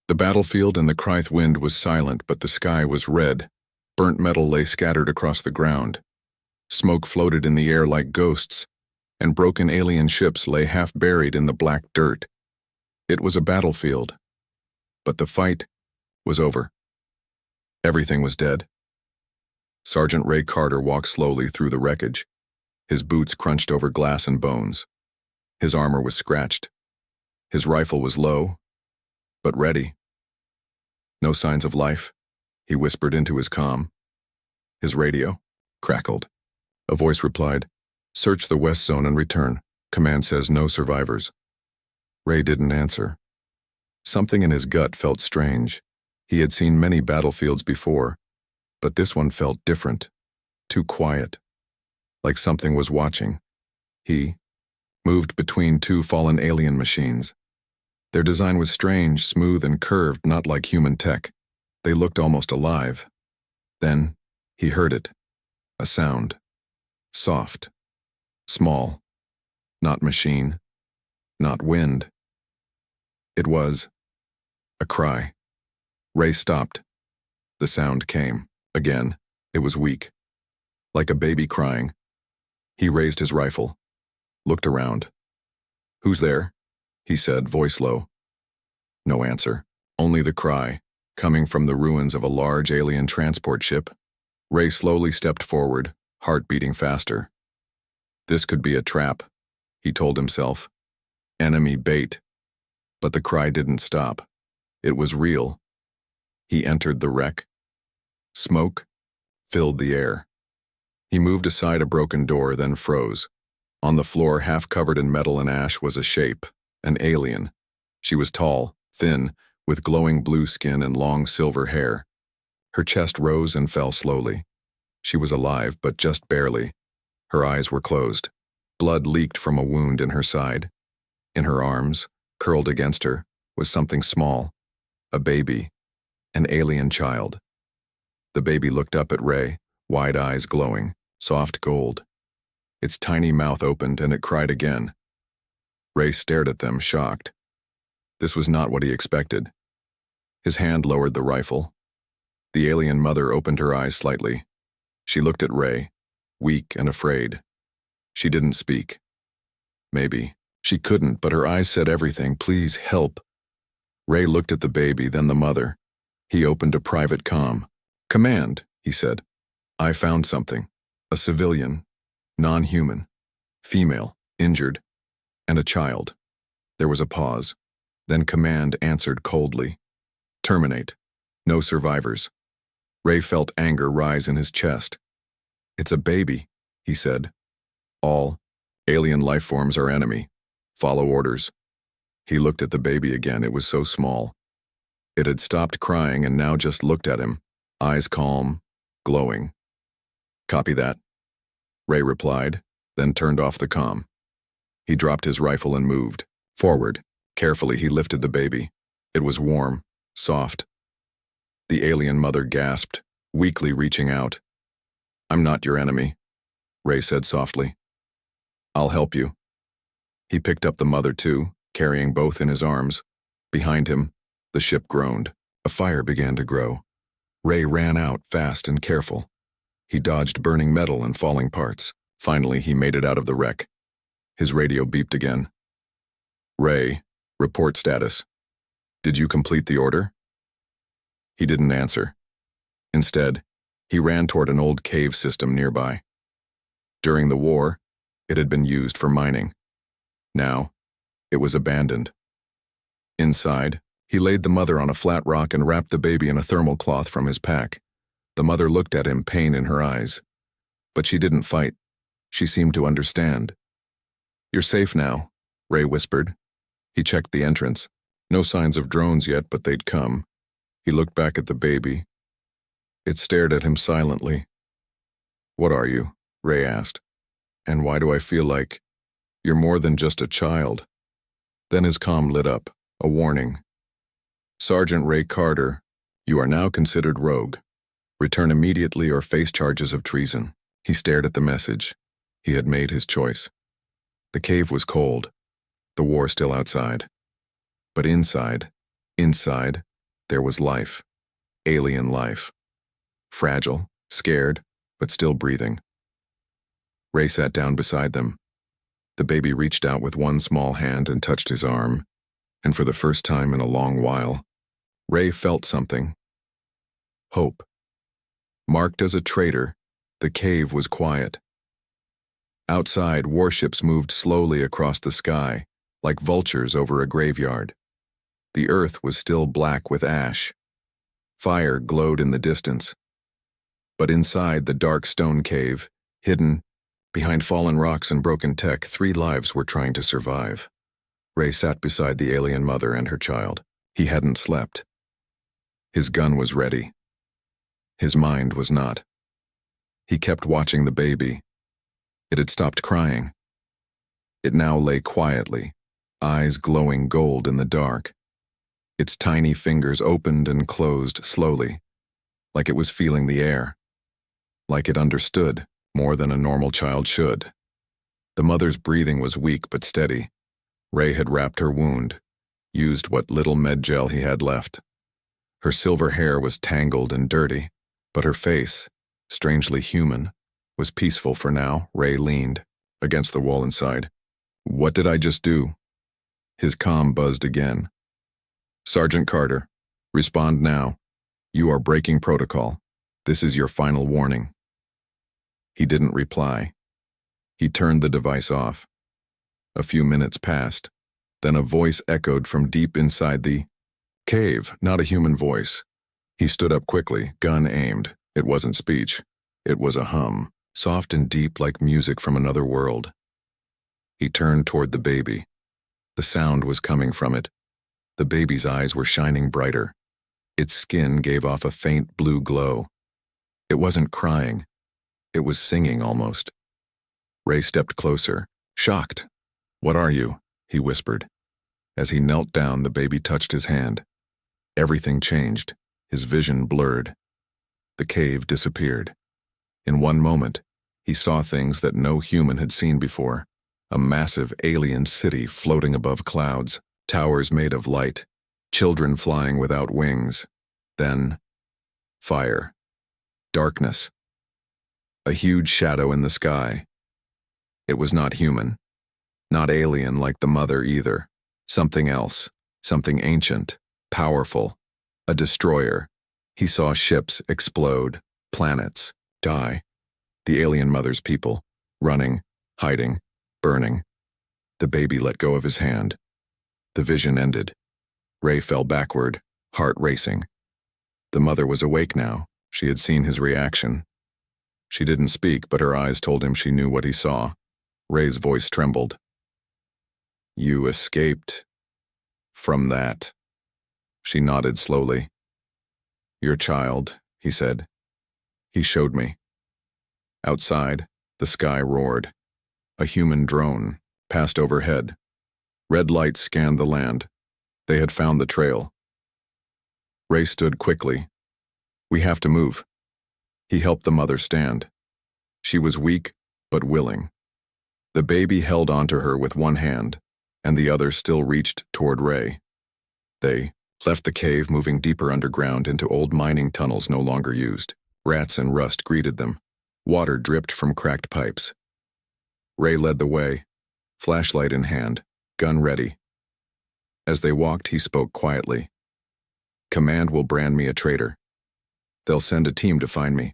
The battlefield and the Krythe wind was silent, but the sky was red. Burnt metal lay scattered across the ground. Smoke floated in the air like ghosts, and broken alien ships lay half buried in the black dirt. It was a battlefield, but the fight was over. Everything was dead. Sergeant Ray Carter walked slowly through the wreckage. His boots crunched over glass and bones. His armor was scratched. His rifle was low, but ready. No signs of life, he whispered into his comm. His radio crackled. A voice replied, "Search the west zone and return. Command says no survivors." Ray didn't answer. Something in his gut felt strange. He had seen many battlefields before, but this one felt different, too quiet, like something was watching. He moved between two fallen alien machines. Their design was strange, smooth and curved, not like human tech. They looked almost alive. Then he heard it, a sound, soft, small, not machine, not wind. It was a cry. Ray stopped. The sound came. Again, it was weak, like a baby crying. He raised his rifle, looked around. "Who's there?" he said, voice low. No answer, only the cry, coming from the ruins of a large alien transport ship. Ray slowly stepped forward, heart beating faster. This could be a trap, he told himself. Enemy bait. But the cry didn't stop. It was real. He entered the wreck. Smoke filled the air. He moved aside a broken door, then froze. On the floor, half covered in metal and ash, was a shape, an alien. She was tall, thin, with glowing blue skin and long silver hair. Her chest rose and fell slowly. She was alive, but just barely. Her eyes were closed. Blood leaked from a wound in her side. In her arms, curled against her, was something small, a baby, an alien child. The baby looked up at Ray, wide eyes glowing, soft gold. Its tiny mouth opened and it cried again. Ray stared at them, shocked. This was not what he expected. His hand lowered the rifle. The alien mother opened her eyes slightly. She looked at Ray, weak and afraid. She didn't speak. Maybe she couldn't, but her eyes said everything. "Please help." Ray looked at the baby, then the mother. He opened a private comm. "Command," he said. "I found something. A civilian, non-human, female, injured, and a child." There was a pause. Then Command answered coldly. "Terminate. No survivors." Ray felt anger rise in his chest. "It's a baby," he said. "All alien life forms are enemy. Follow orders." He looked at the baby again. It was so small. It had stopped crying and now just looked at him, eyes calm, glowing. "Copy that," Ray replied, then turned off the comm. He dropped his rifle and moved forward. Carefully, he lifted the baby. It was warm, soft. The alien mother gasped, weakly reaching out. "I'm not your enemy," Ray said softly. "I'll help you." He picked up the mother too, carrying both in his arms. Behind him, the ship groaned. A fire began to grow. Ray ran out, fast and careful. He dodged burning metal and falling parts. Finally, he made it out of the wreck. His radio beeped again. "Ray, report status. Did you complete the order?" He didn't answer. Instead, he ran toward an old cave system nearby. During the war, it had been used for mining. Now, it was abandoned. Inside, he laid the mother on a flat rock and wrapped the baby in a thermal cloth from his pack. The mother looked at him, pain in her eyes. But she didn't fight. She seemed to understand. "You're safe now," Ray whispered. He checked the entrance. No signs of drones yet, but they'd come. He looked back at the baby. It stared at him silently. "What are you?" Ray asked. "And why do I feel like you're more than just a child?" Then his comm lit up, a warning. "Sergeant Ray Carter, you are now considered rogue. Return immediately or face charges of treason." He stared at the message. He had made his choice. The cave was cold, the war still outside. But inside, There was life. Alien life. Fragile, scared, but still breathing. Ray sat down beside them. The baby reached out with one small hand and touched his arm, and for the first time in a long while, Ray felt something. Hope. Marked as a traitor, the cave was quiet. Outside, warships moved slowly across the sky, like vultures over a graveyard. The earth was still black with ash. Fire glowed in the distance. But inside the dark stone cave, hidden behind fallen rocks and broken tech, 3 lives were trying to survive. Ray sat beside the alien mother and her child. He hadn't slept. His gun was ready. His mind was not. He kept watching the baby. It had stopped crying. It now lay quietly, eyes glowing gold in the dark. Its tiny fingers opened and closed slowly, like it was feeling the air. Like it understood, more than a normal child should. The mother's breathing was weak but steady. Ray had wrapped her wound, used what little med gel he had left. Her silver hair was tangled and dirty, but her face, strangely human, was peaceful for now. Ray leaned against the wall inside. What did I just do? His comm buzzed again. Sergeant Carter, respond now. You are breaking protocol. This is your final warning. He didn't reply. He turned the device off. A few minutes passed. Then a voice echoed from deep inside the cave, not a human voice. He stood up quickly, gun aimed. It wasn't speech. It was a hum, soft and deep like music from another world. He turned toward the baby. The sound was coming from it. The baby's eyes were shining brighter. Its skin gave off a faint blue glow. It wasn't crying. It was singing almost. Ray stepped closer, shocked. What are you? He whispered. As he knelt down, the baby touched his hand. Everything changed. His vision blurred. The cave disappeared. In one moment, he saw things that no human had seen before. A massive alien city floating above clouds, towers made of light, children flying without wings. Then, fire. Darkness. A huge shadow in the sky. It was not human. Not alien like the mother either. Something else. Something ancient. Powerful. A destroyer. He saw ships explode. Planets die. The alien mother's people. Running. Hiding. Burning. The baby let go of his hand. The vision ended. Ray fell backward, heart racing. The mother was awake now. She had seen his reaction. She didn't speak, but her eyes told him she knew what he saw. Ray's voice trembled. You escaped from that. She nodded slowly. Your child, he said. He showed me. Outside, the sky roared. A human drone passed overhead. Red lights scanned the land. They had found the trail. Ray stood quickly. We have to move. He helped the mother stand. She was weak, but willing. The baby held onto her with one hand, and the other still reached toward Ray. They left the cave, moving deeper underground into old mining tunnels no longer used. Rats and rust greeted them. Water dripped from cracked pipes. Ray led the way, flashlight in hand, gun ready. As they walked, he spoke quietly. Command will brand me a traitor. They'll send a team to find me.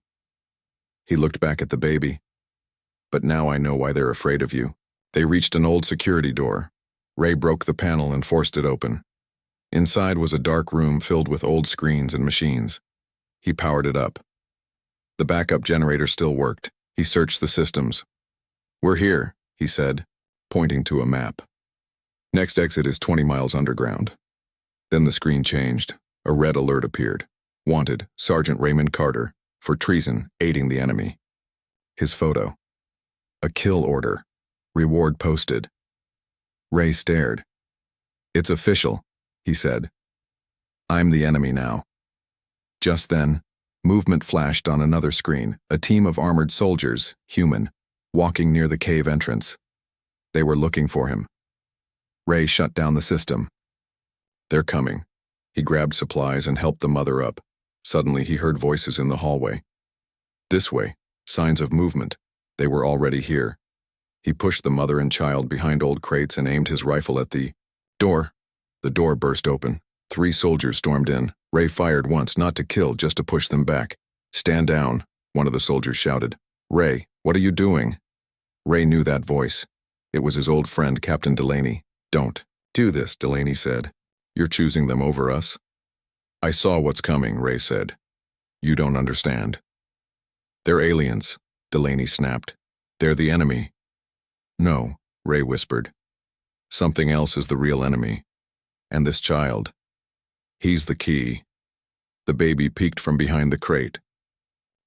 He looked back at the baby. But now I know why they're afraid of you. They reached an old security door. Ray broke the panel and forced it open. Inside was a dark room filled with old screens and machines. He powered it up. The backup generator still worked. He searched the systems. We're here, he said, pointing to a map. Next exit is 20 miles underground. Then the screen changed. A red alert appeared. Wanted, Sergeant Raymond Carter, for treason, aiding the enemy. His photo. A kill order. Reward posted. Ray stared. It's official, he said. I'm the enemy now. Just then, movement flashed on another screen. A team of armored soldiers, human, walking near the cave entrance. They were looking for him. Ray shut down the system. They're coming. He grabbed supplies and helped the mother up. Suddenly, he heard voices in the hallway. This way, signs of movement. They were already here. He pushed the mother and child behind old crates and aimed his rifle at the door. The door burst open. 3 soldiers stormed in. Ray fired once, not to kill, just to push them back. "Stand down," one of the soldiers shouted. "Ray, what are you doing?" Ray knew that voice. It was his old friend, Captain Delaney. "Don't do this," Delaney said. "You're choosing them over us." "I saw what's coming," Ray said. "You don't understand." "They're aliens," Delaney snapped. "They're the enemy." "No," Ray whispered. "Something else is the real enemy. And this child. He's the key." The baby peeked from behind the crate.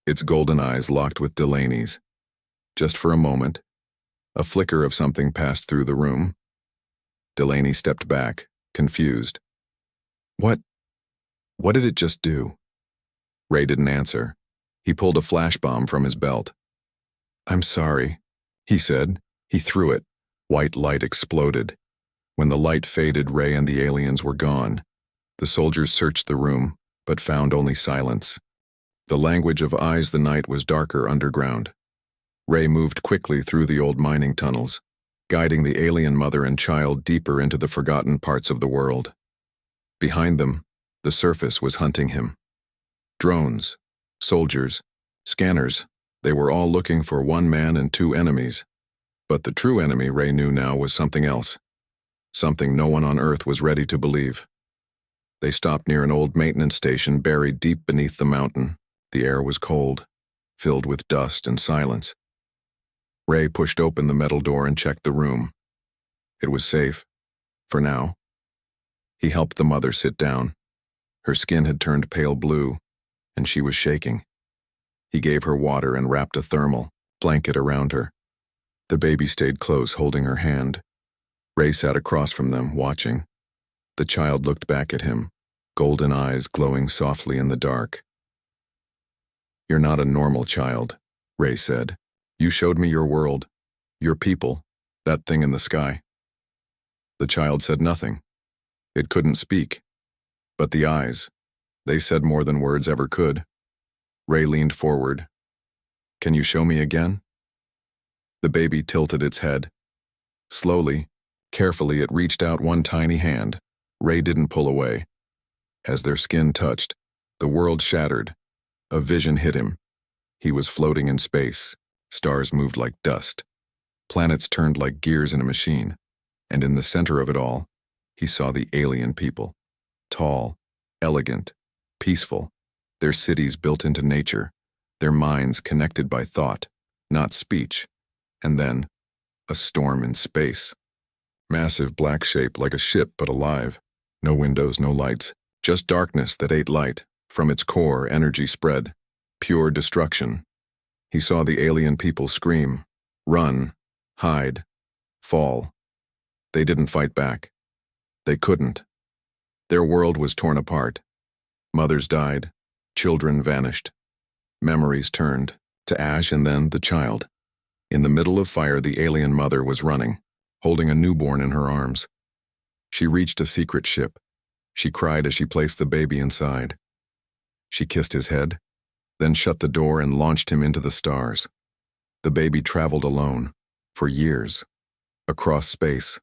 Its golden eyes locked with Delaney's. Just for a moment, a flicker of something passed through the room. Delaney stepped back, confused. What did it just do?" Ray didn't answer. He pulled a flash bomb from his belt. "I'm sorry," he said. He threw it. White light exploded. When the light faded, Ray and the aliens were gone. The soldiers searched the room, but found only silence. The language of eyes the night was darker underground. Ray moved quickly through the old mining tunnels, guiding the alien mother and child deeper into the forgotten parts of the world. Behind them, the surface was hunting him. Drones, soldiers, scanners, they were all looking for one man and 2 enemies. But the true enemy, Ray knew now, was something else. Something no one on Earth was ready to believe. They stopped near an old maintenance station buried deep beneath the mountain. The air was cold, filled with dust and silence. Ray pushed open the metal door and checked the room. It was safe, for now. He helped the mother sit down. Her skin had turned pale blue, and she was shaking. He gave her water and wrapped a thermal blanket around her. The baby stayed close, holding her hand. Ray sat across from them, watching. The child looked back at him, golden eyes glowing softly in the dark. "You're not a normal child," Ray said. "You showed me your world, your people, that thing in the sky." The child said nothing. It couldn't speak. But the eyes, they said more than words ever could. Ray leaned forward. "Can you show me again?" The baby tilted its head. Slowly, carefully, it reached out one tiny hand. Ray didn't pull away. As their skin touched, the world shattered. A vision hit him. He was floating in space. Stars moved like dust. Planets turned like gears in a machine. And in the center of it all, he saw the alien people. Tall, elegant, peaceful. Their cities built into nature. Their minds connected by thought, not speech. And then, a storm in space. Massive black shape like a ship but alive. No windows, no lights. Just darkness that ate light. From its core, energy spread. Pure destruction. He saw the alien people scream, run, hide, fall. They didn't fight back. They couldn't. Their world was torn apart. Mothers died. Children vanished. Memories turned to ash, and then the child. In the middle of fire, the alien mother was running, holding a newborn in her arms. She reached a secret ship. She cried as she placed the baby inside. She kissed his head, then shut the door and launched him into the stars. The baby traveled alone, for years, across space,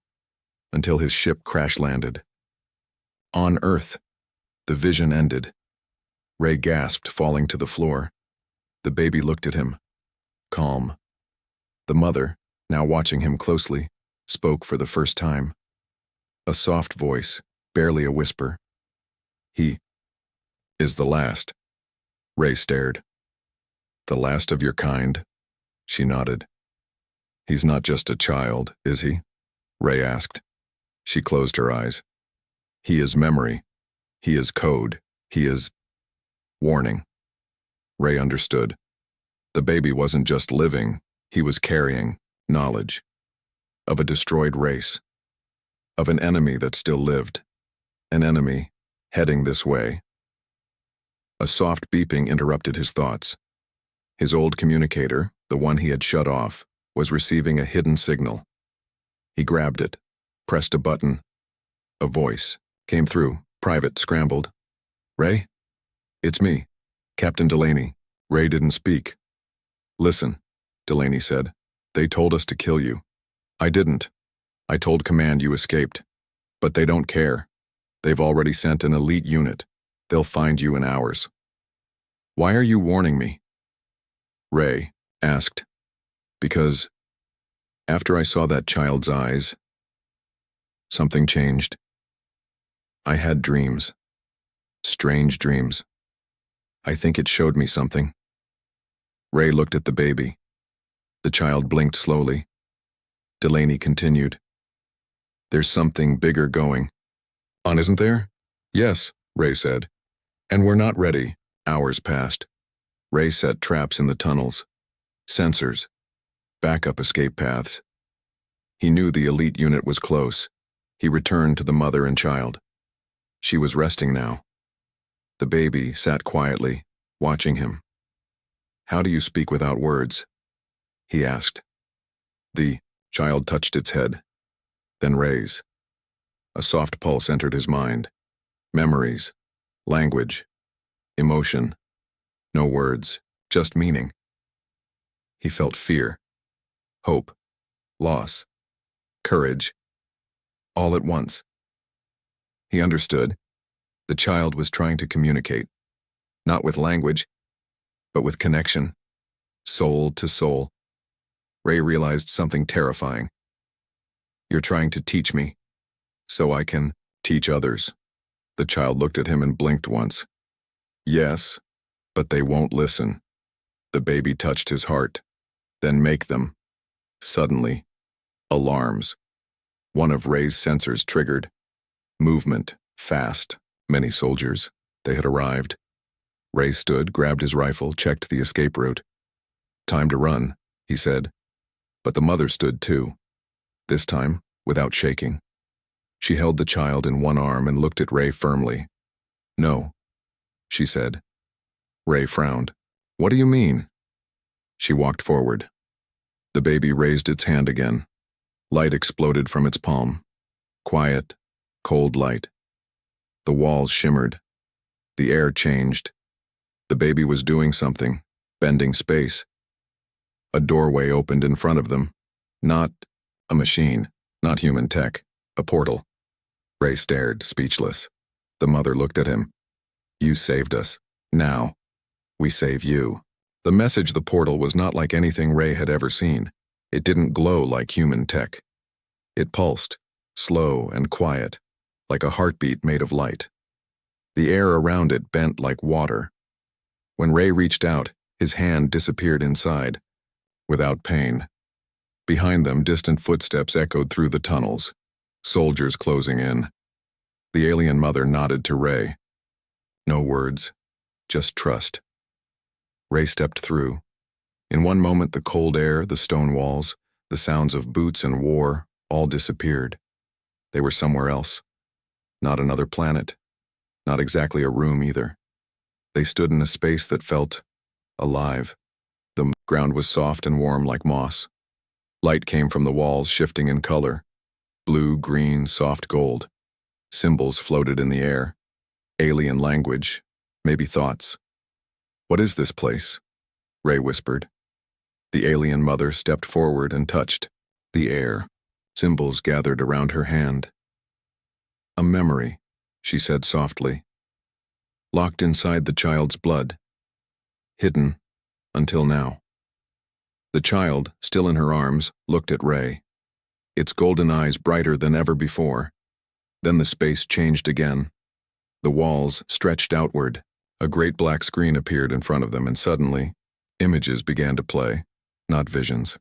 until his ship crash-landed. On Earth, the vision ended. Ray gasped, falling to the floor. The baby looked at him, calm. The mother, now watching him closely, spoke for the first time. A soft voice, barely a whisper. "He is the last." Ray stared. "The last of your kind?" She nodded. "He's not just a child, is he?" Ray asked. She closed her eyes. "He is memory. He is code. He is warning." Ray understood. The baby wasn't just living, he was carrying knowledge. Of a destroyed race. Of an enemy that still lived. An enemy heading this way. A soft beeping interrupted his thoughts. His old communicator, the one he had shut off, was receiving a hidden signal. He grabbed it, pressed a button. A voice came through, Private scrambled. Ray? It's me, Captain Delaney. Ray didn't speak. Listen, Delaney said. They told us to kill you. I didn't. I told command you escaped. But they don't care. They've already sent an elite unit. They'll find you in hours. Why are you warning me? Ray asked. Because after I saw that child's eyes, something changed. I had dreams. Strange dreams. I think it showed me something. Ray looked at the baby. The child blinked slowly. Delaney continued. There's something bigger going on, isn't there? Yes, Ray said. And we're not ready. Hours passed. Ray set traps in the tunnels. Sensors. Backup escape paths. He knew the elite unit was close. He returned to the mother and child. She was resting now. The baby sat quietly, watching him. How do you speak without words? He asked. The child touched its head, then Ray's. A soft pulse entered his mind. Memories, language, emotion. No words, just meaning. He felt fear, hope, loss, courage, all at once. He understood. The child was trying to communicate, not with language, but with connection, soul to soul. Ray realized something terrifying. You're trying to teach me, so I can teach others. The child looked at him and blinked once. Yes, but they won't listen. The baby touched his heart. Then make them. Suddenly, alarms. One of Ray's sensors triggered. Movement, fast. Many soldiers. They had arrived. Ray stood, grabbed his rifle, checked the escape route. Time to run, he said. But the mother stood too. This time, without shaking. She held the child in one arm and looked at Ray firmly. No, she said. Ray frowned. What do you mean? She walked forward. The baby raised its hand again. Light exploded from its palm. Quiet, cold light. The walls shimmered. The air changed. The baby was doing something, bending space. A doorway opened in front of them. Not a machine, not human tech, a portal. Ray stared, speechless. The mother looked at him. You saved us. Now, we save you. The message the portal was not like anything Ray had ever seen. It didn't glow like human tech. It pulsed, slow and quiet, like a heartbeat made of light. The air around it bent like water. When Ray reached out, his hand disappeared inside, without pain. Behind them, distant footsteps echoed through the tunnels, soldiers closing in. The alien mother nodded to Ray. No words, just trust. Ray stepped through. In one moment, the cold air, the stone walls, the sounds of boots and war, all disappeared. They were somewhere else. Not another planet. Not exactly a room either. They stood in a space that felt alive. The ground was soft and warm like moss. Light came from the walls, shifting in color. Blue, green, soft gold. Symbols floated in the air. Alien language, maybe thoughts. What is this place? Ray whispered. The alien mother stepped forward and touched the air. Symbols gathered around her hand. A memory, she said softly. Locked inside the child's blood. Hidden until now. The child, still in her arms, looked at Ray. Its golden eyes brighter than ever before. Then the space changed again. The walls stretched outward. A great black screen appeared in front of them, and suddenly, images began to play, not visions.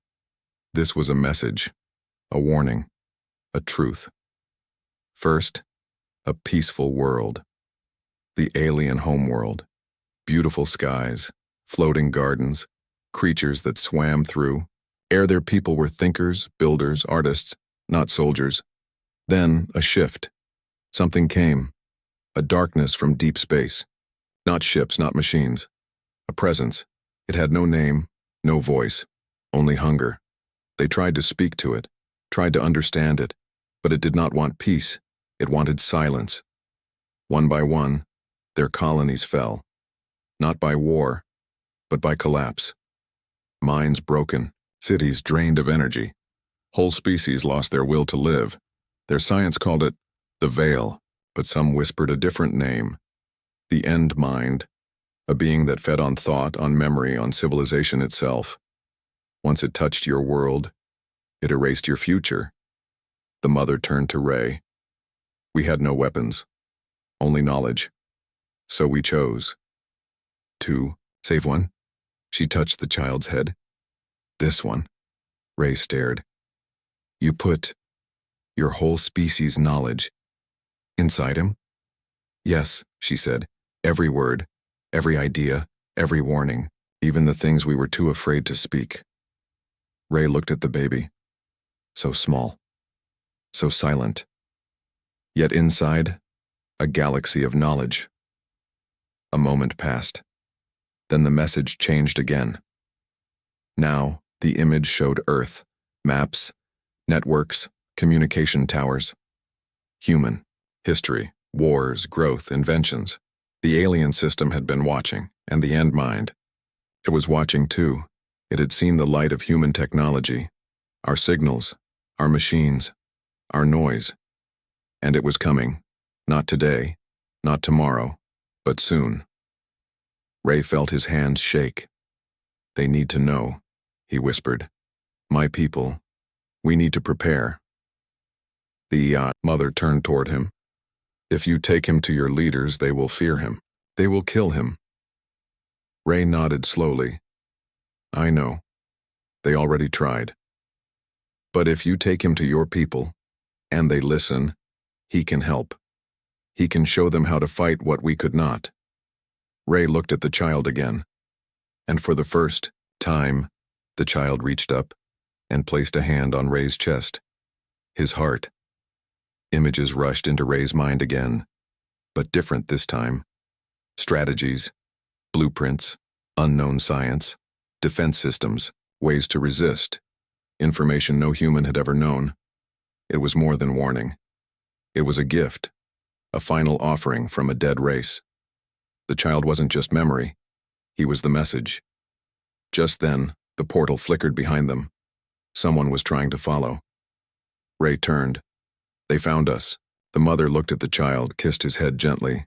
This was a message, a warning, a truth. First, a peaceful world. The alien homeworld. Beautiful skies, floating gardens, creatures that swam through. Ere their people were thinkers, builders, artists, not soldiers. Then, a shift. Something came. A darkness from deep space. Not ships, not machines. A presence. It had no name, no voice, only hunger. They tried to speak to it, tried to understand it, but it did not want peace. It wanted silence. One by one, their colonies fell, not by war, but by collapse. Minds broken, cities drained of energy. Whole species lost their will to live. Their science called it the veil, but some whispered a different name. The end mind, a being that fed on thought, on memory, on civilization itself. Once it touched your world, it erased your future. The mother turned to Ray. We had no weapons, only knowledge. So we chose. To save one? She touched the child's head. This one. Ray stared. You put your whole species' knowledge inside him? Yes, she said. Every word, every idea, every warning, even the things we were too afraid to speak. Ray looked at the baby. So small. So silent. Yet inside, a galaxy of knowledge. A moment passed. Then the message changed again. Now, the image showed Earth, maps, networks, communication towers. Human, history, wars, growth, inventions. The alien system had been watching, and the end mind. It was watching too. It had seen the light of human technology, our signals, our machines, our noise. And it was coming, not today, not tomorrow, but soon. Ray felt his hands shake. They need to know, he whispered. My people, we need to prepare. The mother turned toward him. If you take him to your leaders, they will fear him. They will kill him. Ray nodded slowly. I know. They already tried. But if you take him to your people, and they listen, he can help. He can show them how to fight what we could not. Ray looked at the child again. And for the first time, the child reached up and placed a hand on Ray's chest. His heart. Images rushed into Ray's mind again, but different this time. Strategies, blueprints, unknown science, defense systems, ways to resist, information no human had ever known. It was more than warning. It was a gift, a final offering from a dead race. The child wasn't just memory, he was the message. Just then, the portal flickered behind them. Someone was trying to follow. Ray turned. They found us. The mother looked at the child, kissed his head gently.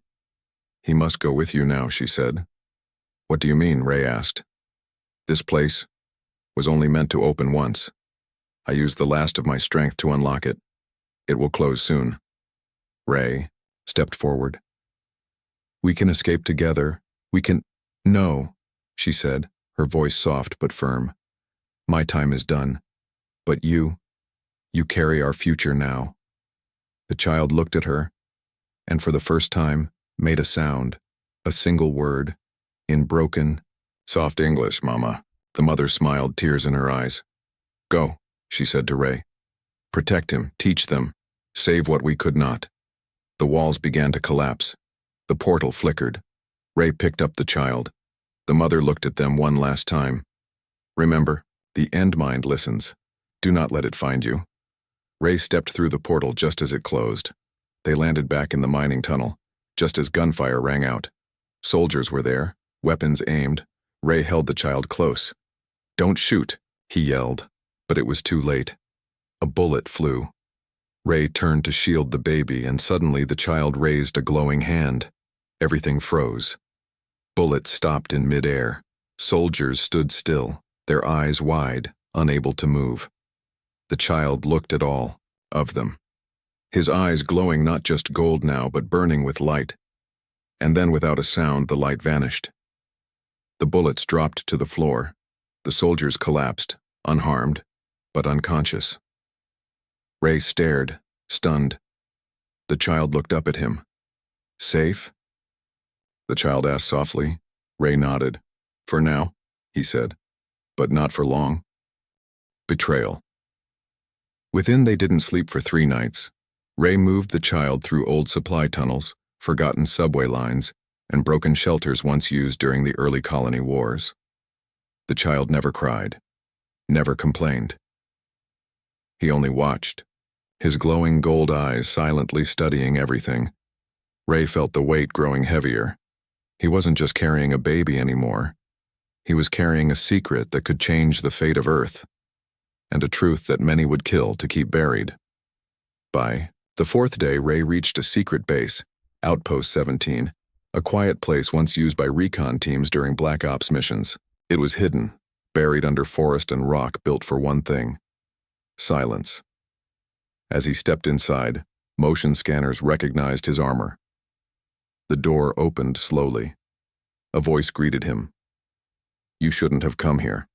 He must go with you now, she said. What do you mean? Ray asked. This place was only meant to open once. I used the last of my strength to unlock it. It will close soon. Ray stepped forward. We can escape together. We can... No, she said, her voice soft but firm. My time is done. But you carry our future now. The child looked at her, and for the first time, made a sound, a single word, in broken, soft English, Mama. The mother smiled, tears in her eyes. Go, she said to Ray. Protect him, teach them, save what we could not. The walls began to collapse. The portal flickered. Ray picked up the child. The mother looked at them one last time. Remember, the end mind listens. Do not let it find you. Ray stepped through the portal just as it closed. They landed back in the mining tunnel, just as gunfire rang out. Soldiers were there, weapons aimed. Ray held the child close. Don't shoot, he yelled, but it was too late. A bullet flew. Ray turned to shield the baby, and suddenly the child raised a glowing hand. Everything froze. Bullets stopped in midair. Soldiers stood still, their eyes wide, unable to move. The child looked at all of them, his eyes glowing not just gold now, but burning with light. And then without a sound, the light vanished. The bullets dropped to the floor. The soldiers collapsed, unharmed, but unconscious. Ray stared, stunned. The child looked up at him. Safe? The child asked softly. Ray nodded. For now, he said, but not for long. Betrayal. Within, they didn't sleep for 3 nights. Ray moved the child through old supply tunnels, forgotten subway lines, and broken shelters once used during the early colony wars. The child never cried, never complained. He only watched, his glowing gold eyes silently studying everything. Ray felt the weight growing heavier. He wasn't just carrying a baby anymore. He was carrying a secret that could change the fate of Earth, and a truth that many would kill to keep buried. By the fourth day, Ray reached a secret base, Outpost 17, a quiet place once used by recon teams during Black Ops missions. It was hidden, buried under forest and rock, built for one thing: silence. As he stepped inside, motion scanners recognized his armor. The door opened slowly. A voice greeted him. "You shouldn't have come here."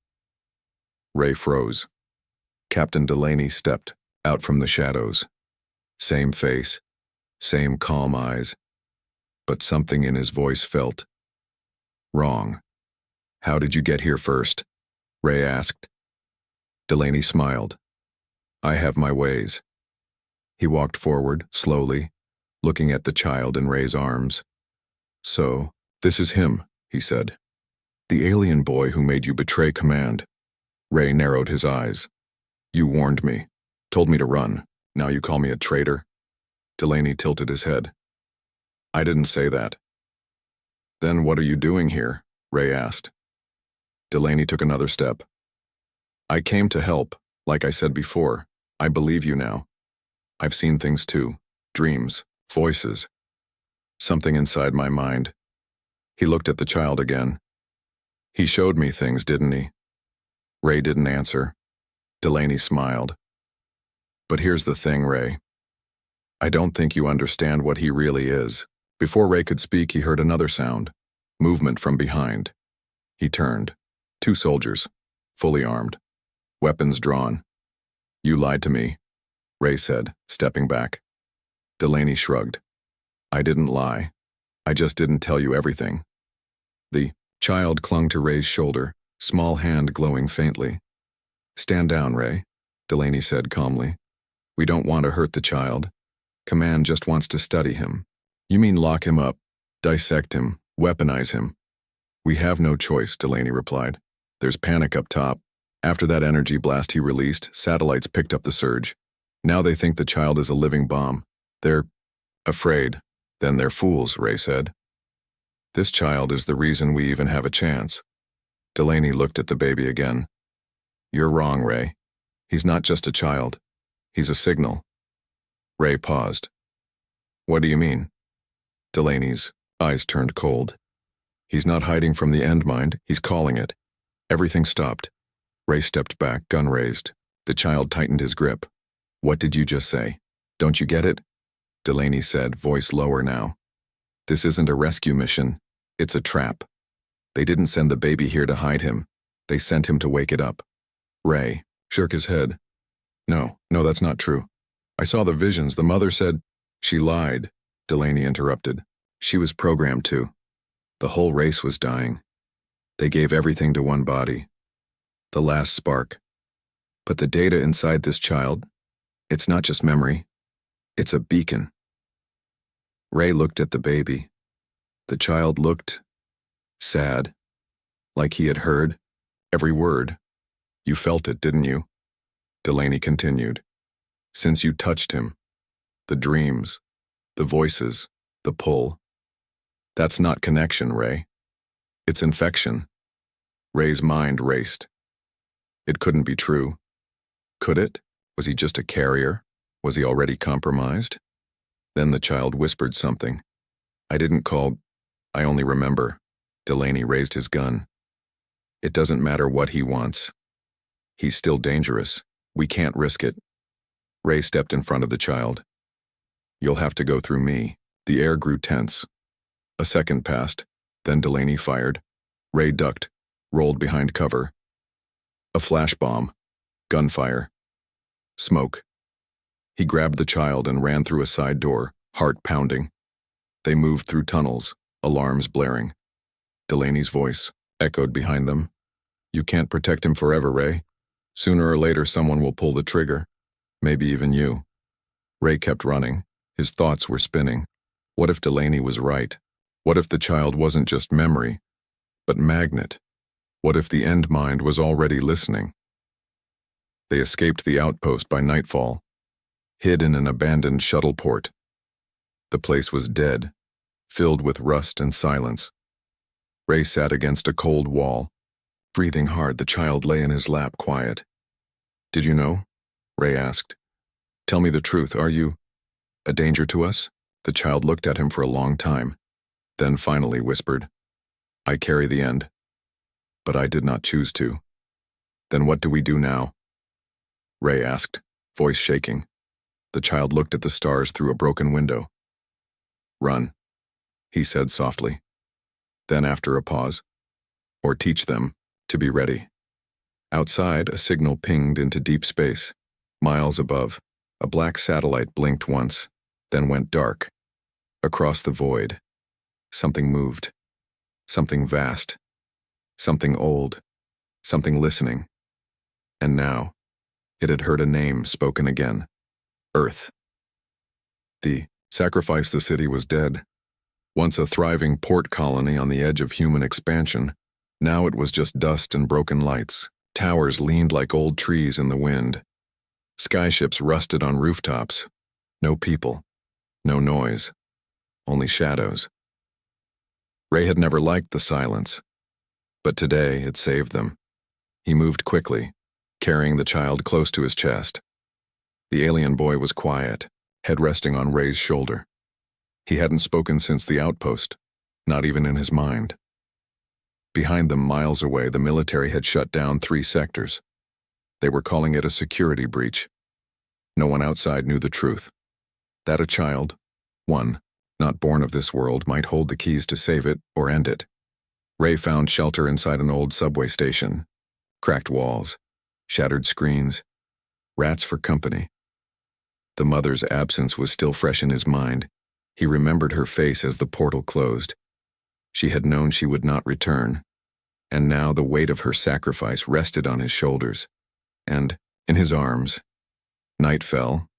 Ray froze. Captain Delaney stepped out from the shadows. Same face, same calm eyes, but something in his voice felt wrong. "How did you get here first?" Ray asked. Delaney smiled. "I have my ways." He walked forward, slowly, looking at the child in Ray's arms. "So, this is him," he said. "The alien boy who made you betray command." Ray narrowed his eyes. "You warned me, told me to run. Now you call me a traitor?" Delaney tilted his head. "I didn't say that." "Then what are you doing here?" Ray asked. Delaney took another step. "I came to help, like I said before. I believe you now. I've seen things too. Dreams, voices. Something inside my mind." He looked at the child again. "He showed me things, didn't he?" Ray didn't answer. Delaney smiled. "But here's the thing, Ray. I don't think you understand what he really is." Before Ray could speak, he heard another sound. Movement from behind. He turned. 2 soldiers, fully armed, weapons drawn. "You lied to me," Ray said, stepping back. Delaney shrugged. "I didn't lie. I just didn't tell you everything." The child clung to Ray's shoulder, small hand glowing faintly. "Stand down, Ray," Delaney said calmly. "We don't want to hurt the child. Command just wants to study him." "You mean lock him up, dissect him, weaponize him?" "We have no choice," Delaney replied. "There's panic up top. After that energy blast he released, satellites picked up the surge. Now they think the child is a living bomb. They're afraid." "Then they're fools," Ray said. "This child is the reason we even have a chance." Delaney looked at the baby again. "You're wrong, Ray. He's not just a child. He's a signal." Ray paused. "What do you mean?" Delaney's eyes turned cold. "He's not hiding from the end mind, he's calling it." Everything stopped. Ray stepped back, gun raised. The child tightened his grip. "What did you just say? Don't you get it?" Delaney said, voice lower now. "This isn't a rescue mission. It's a trap. They didn't send the baby here to hide him. They sent him to wake it up." Ray shook his head. No, that's not true. I saw the visions. The mother said—" "She lied," Delaney interrupted. "She was programmed to. The whole race was dying. They gave everything to one body. The last spark. But the data inside this child, it's not just memory. It's a beacon." Ray looked at the baby. The child looked sad, like he had heard every word. "You felt it, didn't you?" Delaney continued. "Since you touched him. The dreams, the voices, the pull. That's not connection, Ray. It's infection." Ray's mind raced. It couldn't be true. Could it? Was he just a carrier? Was he already compromised? Then the child whispered something. "I didn't call. I only remember." Delaney raised his gun. "It doesn't matter what he wants. He's still dangerous. We can't risk it." Ray stepped in front of the child. "You'll have to go through me." The air grew tense. A second passed. Then Delaney fired. Ray ducked, rolled behind cover. A flash bomb. Gunfire. Smoke. He grabbed the child and ran through a side door, heart pounding. They moved through tunnels, alarms blaring. Delaney's voice echoed behind them. "You can't protect him forever, Ray. Sooner or later someone will pull the trigger. Maybe even you." Ray kept running. His thoughts were spinning. What if Delaney was right? What if the child wasn't just memory, but magnet? What if the end mind was already listening? They escaped the outpost by nightfall, hid in an abandoned shuttle port. The place was dead, filled with rust and silence. Ray sat against a cold wall. Breathing hard, the child lay in his lap, quiet. "Did you know?" Ray asked. "Tell me the truth, are you a danger to us?" The child looked at him for a long time, then finally whispered, "I carry the end. But I did not choose to." "Then what do we do now?" Ray asked, voice shaking. The child looked at the stars through a broken window. "Run," he said softly. Then after a pause, "Or teach them to be ready." Outside, a signal pinged into deep space. Miles above, a black satellite blinked once, then went dark. Across the void, something moved. Something vast. Something old. Something listening. And now, it had heard a name spoken again. Earth. The city was dead. Once a thriving port colony on the edge of human expansion, now it was just dust and broken lights. Towers leaned like old trees in the wind. Skyships rusted on rooftops. No people. No noise. Only shadows. Ray had never liked the silence, but today it saved them. He moved quickly, carrying the child close to his chest. The alien boy was quiet, head resting on Ray's shoulder. He hadn't spoken since the outpost, not even in his mind. Behind them, miles away, the military had shut down 3 sectors. They were calling it a security breach. No one outside knew the truth. That a child, one, not born of this world, might hold the keys to save it or end it. Ray found shelter inside an old subway station. Cracked walls, shattered screens, rats for company. The mother's absence was still fresh in his mind. He remembered her face as the portal closed. She had known she would not return, and now the weight of her sacrifice rested on his shoulders, and, in his arms, night fell.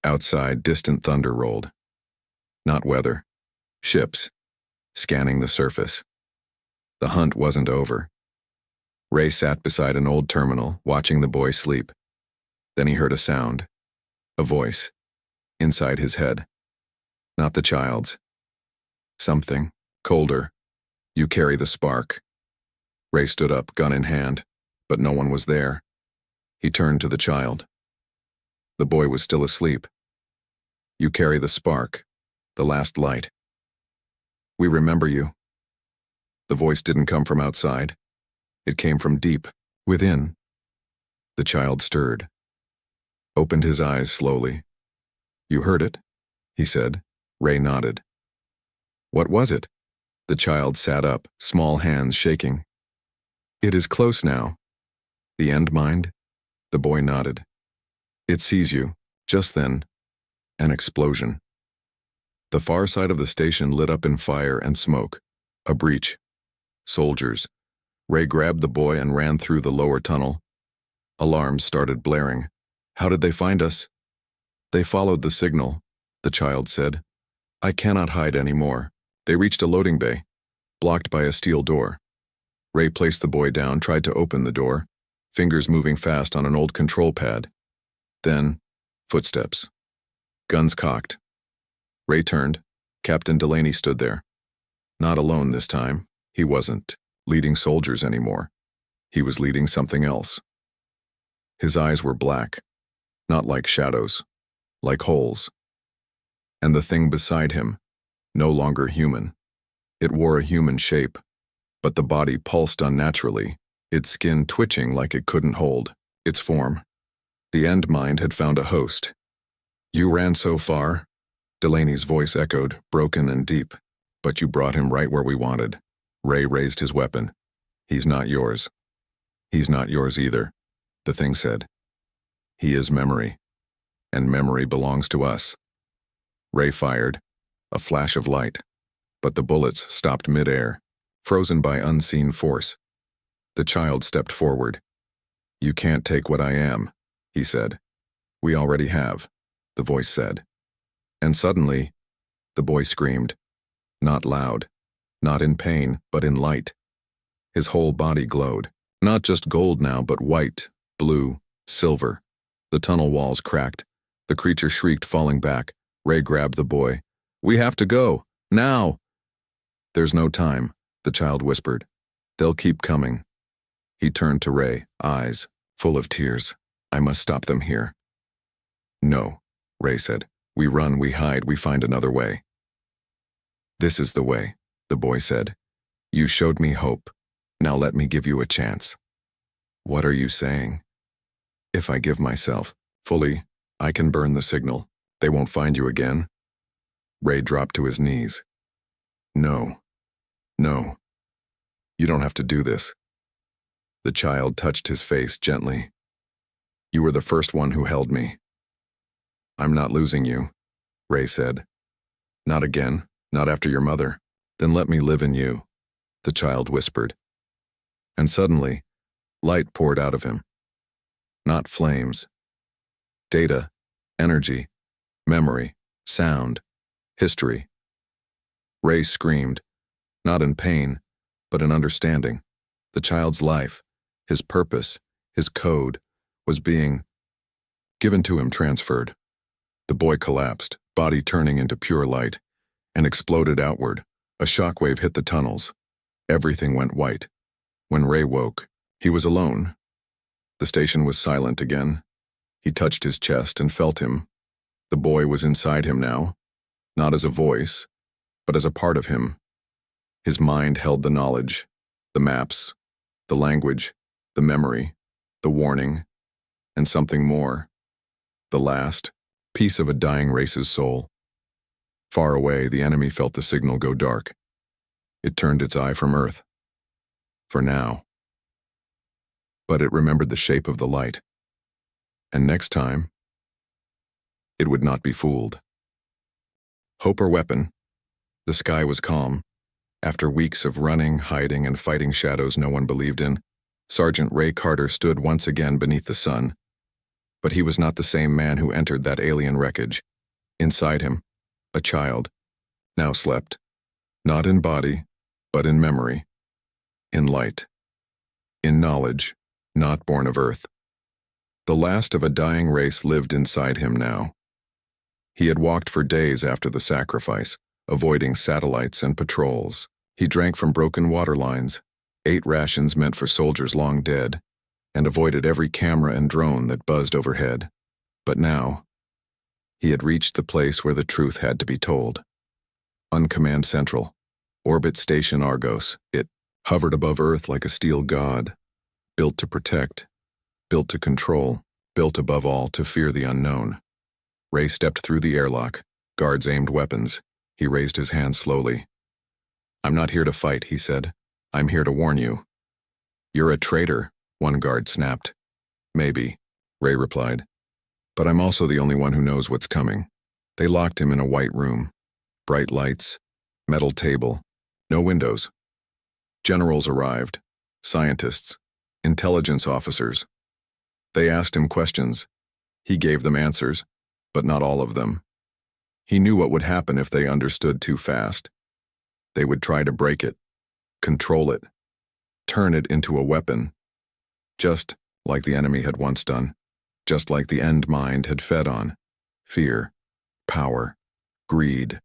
Outside, distant thunder rolled. Not weather. Ships, scanning the surface. The hunt wasn't over. Ray sat beside an old terminal, watching the boy sleep. Then he heard a sound. A voice. Inside his head. Not the child's. Something. Colder. "You carry the spark." Ray stood up, gun in hand, but no one was there. He turned to the child. The boy was still asleep. "You carry the spark, the last light. We remember you." The voice didn't come from outside. It came from deep, within. The child stirred. Opened his eyes slowly. "You heard it?" he said. Ray nodded. "What was it?" The child sat up, small hands shaking. "It is close now." "The end, mind?" The boy nodded. "It sees you." Just then, an explosion. The far side of the station lit up in fire and smoke. A breach. Soldiers. Ray grabbed the boy and ran through the lower tunnel. Alarms started blaring. "How did they find us?" "They followed the signal," the child said. "I cannot hide anymore." They reached a loading bay, blocked by a steel door. Ray placed the boy down, tried to open the door, fingers moving fast on an old control pad. Then, footsteps. Guns cocked. Ray turned. Captain Delaney stood there. Not alone this time. He wasn't leading soldiers anymore. He was leading something else. His eyes were black, not like shadows, like holes. And the thing beside him, no longer human. It wore a human shape, but the body pulsed unnaturally, its skin twitching like it couldn't hold its form. The end mind had found a host. "You ran so far," Delaney's voice echoed, broken and deep. "But you brought him right where we wanted." Ray raised his weapon. "He's not yours." "He's not yours either," the thing said. "He is memory, and memory belongs to us." Ray fired, a flash of light, but the bullets stopped mid-air, frozen by unseen force. The child stepped forward. "You can't take what I am," he said. "We already have," the voice said. And suddenly, the boy screamed. Not loud, not in pain, but in light. His whole body glowed. Not just gold now, but white, blue, silver. The tunnel walls cracked. The creature shrieked, falling back. Ray grabbed the boy. "We have to go," Now! There's no time, the child whispered. They'll keep coming. He turned to Ray, eyes full of tears. I must stop them here. No, Ray said. We run, we hide, we find another way. This is the way, the boy said. You showed me hope. Now let me give you a chance. What are you saying? If I give myself fully, I can burn the signal. They won't find you again. Ray dropped to his knees. No. No. You don't have to do this. The child touched his face gently. You were the first one who held me. I'm not losing you, Ray said. Not again, not after your mother. Then let me live in you, the child whispered. And suddenly, light poured out of him. Not flames. Data, energy, memory, sound, history. Ray screamed, not in pain, but in understanding. The child's life, his purpose, his code, was being given to him, transferred. The boy collapsed, body turning into pure light, and exploded outward. A shockwave hit the tunnels. Everything went white. When Ray woke, he was alone. The station was silent again. He touched his chest and felt him. The boy was inside him now, not as a voice, but as a part of him. His mind held the knowledge, the maps, the language, the memory, the warning, and something more. The last piece of a dying race's soul. Far away, the enemy felt the signal go dark. It turned its eye from Earth. For now. But it remembered the shape of the light. And next time, it would not be fooled. Hope or weapon, the sky was calm. After weeks of running, hiding, and fighting shadows no one believed in, Sergeant Ray Carter stood once again beneath the sun. But he was not the same man who entered that alien wreckage. Inside him, a child, now slept, not in body, but in memory, in light, in knowledge, not born of Earth. The last of a dying race lived inside him now. He had walked for days after the sacrifice, avoiding satellites and patrols. He drank from broken water lines, ate rations meant for soldiers long dead, and avoided every camera and drone that buzzed overhead. But now, he had reached the place where the truth had to be told. Uncommand Central, Orbit Station Argos. It hovered above Earth like a steel god, built to protect, built to control, built above all to fear the unknown. Ray stepped through the airlock. Guards aimed weapons. He raised his hand slowly. I'm not here to fight, he said. I'm here to warn you. You're a traitor, one guard snapped. Maybe, Ray replied. But I'm also the only one who knows what's coming. They locked him in a white room. Bright lights, metal table, no windows. Generals arrived, scientists, intelligence officers. They asked him questions. He gave them answers, but not all of them. He knew what would happen if they understood too fast. They would try to break it, control it, turn it into a weapon, just like the enemy had once done, just like the end mind had fed on fear, power, greed.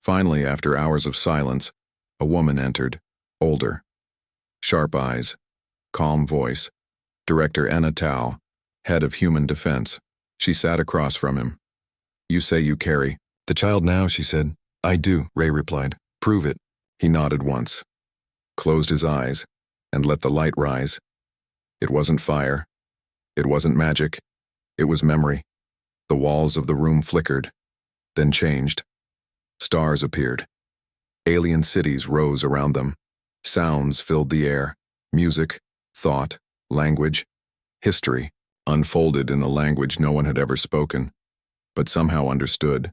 Finally, after hours of silence, a woman entered, older, sharp eyes, calm voice, Director Anna Tao, head of human defense. She sat across from him. You say you carry the child now, she said. I do, Ray replied. Prove it. He nodded once, closed his eyes, and let the light rise. It wasn't fire. It wasn't magic. It was memory. The walls of the room flickered, then changed. Stars appeared. Alien cities rose around them. Sounds filled the air. Music, thought, language, history, unfolded in a language no one had ever spoken, but somehow understood.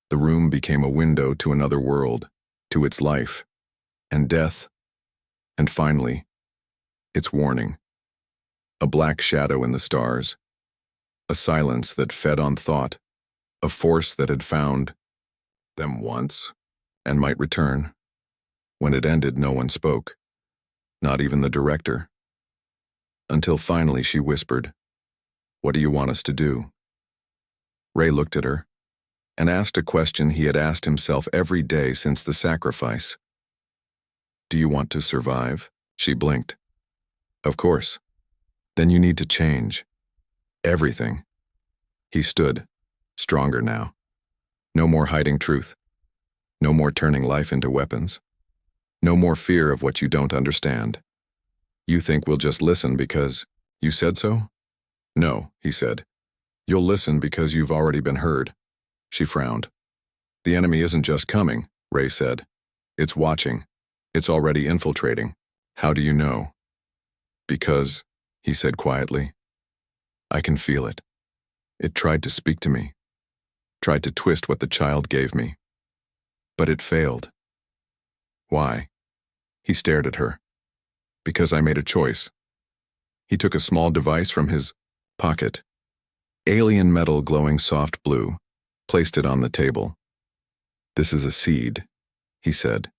The room became a window to another world, to its life, and death, and finally, its warning. A black shadow in the stars, a silence that fed on thought, a force that had found them once and might return. When it ended, no one spoke, not even the director. Until finally she whispered, What do you want us to do? Ray looked at her, and asked a question he had asked himself every day since the sacrifice. "Do you want to survive?" She blinked. "Of course. Then you need to change. Everything." He stood, stronger now. No more hiding truth. No more turning life into weapons. No more fear of what you don't understand. "You think we'll just listen because you said so?" "No," he said. "You'll listen because you've already been heard." She frowned. "The enemy isn't just coming," Ray said. "It's watching. It's already infiltrating." "How do you know?" "Because," he said quietly, "I can feel it. It tried to speak to me, tried to twist what the child gave me. But it failed." "Why?" He stared at her. "Because I made a choice." He took a small device from his pocket, alien metal glowing soft blue, placed it on the table. "This is a seed," he said.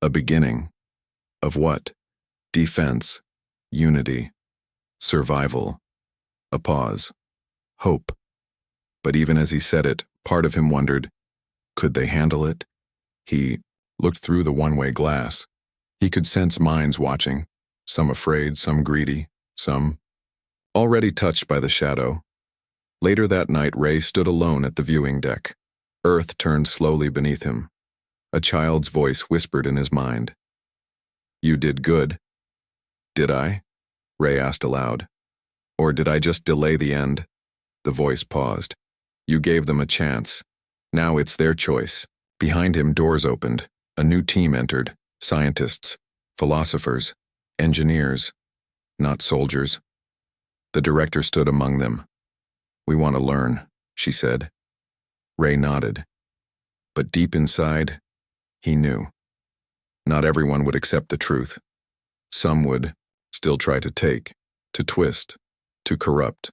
"A beginning. Of what? Defense, unity, survival." A pause. Hope. But even as he said it, part of him wondered, could they handle it? He looked through the one-way glass. He could sense minds watching, some afraid, some greedy, some already touched by the shadow. Later that night, Ray stood alone at the viewing deck. Earth turned slowly beneath him. A child's voice whispered in his mind. "You did good." "Did I?" Ray asked aloud. "Or did I just delay the end?" The voice paused. "You gave them a chance. Now it's their choice." Behind him, doors opened. A new team entered. Scientists, philosophers, engineers, not soldiers. The director stood among them. "We want to learn," she said. Ray nodded. But deep inside, he knew. Not everyone would accept the truth. Some would still try to take, to twist, to corrupt.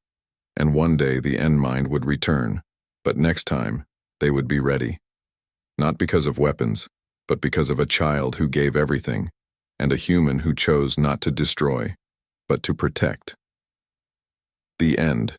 And one day the end mind would return. But next time, they would be ready. Not because of weapons, but because of a child who gave everything, and a human who chose not to destroy, but to protect. The end.